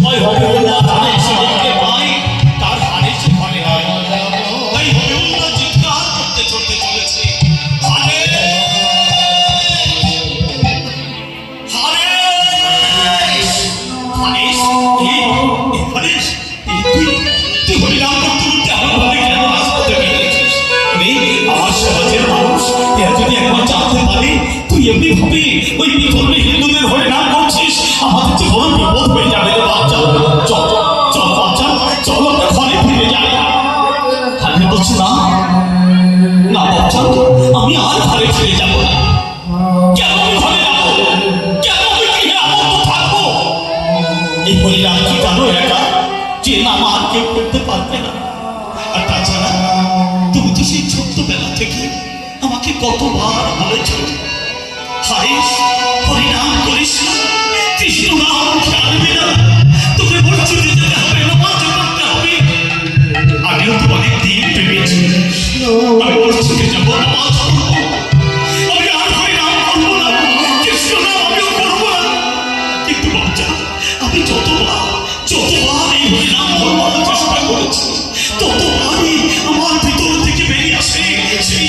সময় হবে না ধানে সেদিকে পাই তার হারে সে ঘরে হয় তাই হবে না চিৎকার করতে চলতে চলেছে হারে হারে হারেশ হারেশ তুই হরিনাম করতে করতে আমার ঘরে কেন রাস্তাতে বেরিয়েছিস আমার সমাজের মানুষ এরা যদি একবার জানতে পারে তুই এমনি ভাবে ওই বিধর্মী হিন্দুদের হরিনাম করছিস আমাদের যে বড় বিপদ হয়ে যাবে রে বাচ্চা চল চল বাচ্চা চল আমরা ঘরে ফিরে যাই আমি বলছি না না বাচ্চা আমি আর ঘরে ফিরে যাবো না কেন আমি ঘরে যাবো কেন আমি গৃহে আবদ্ধ থাকবো এই হরিনাম কি জানো একা যে নাম আর কেউ করতে পারবে না আর তাছাড়া তুমি তো সেই ছোট্টবেলা থেকে আমাকে কতবার বলেছ হারিস হরিনাম করিস না কৃষ্ণ নাম জানবি না তোকে বলছি যেতে হবে রোমাঞ্চ করতে হবে আমিও তো অনেক দিন ভেবেছি আমি বলছি যাবো নামাজ করবো আমি আর হরিনাম করবো না কৃষ্ণ নাম আমিও করবো না কিন্তু বাচ্চা আমি যতবার এই হরিনাম করবার চেষ্টা করেছি ততবারই আমার ভিতর থেকে বেরিয়ে আসে সেই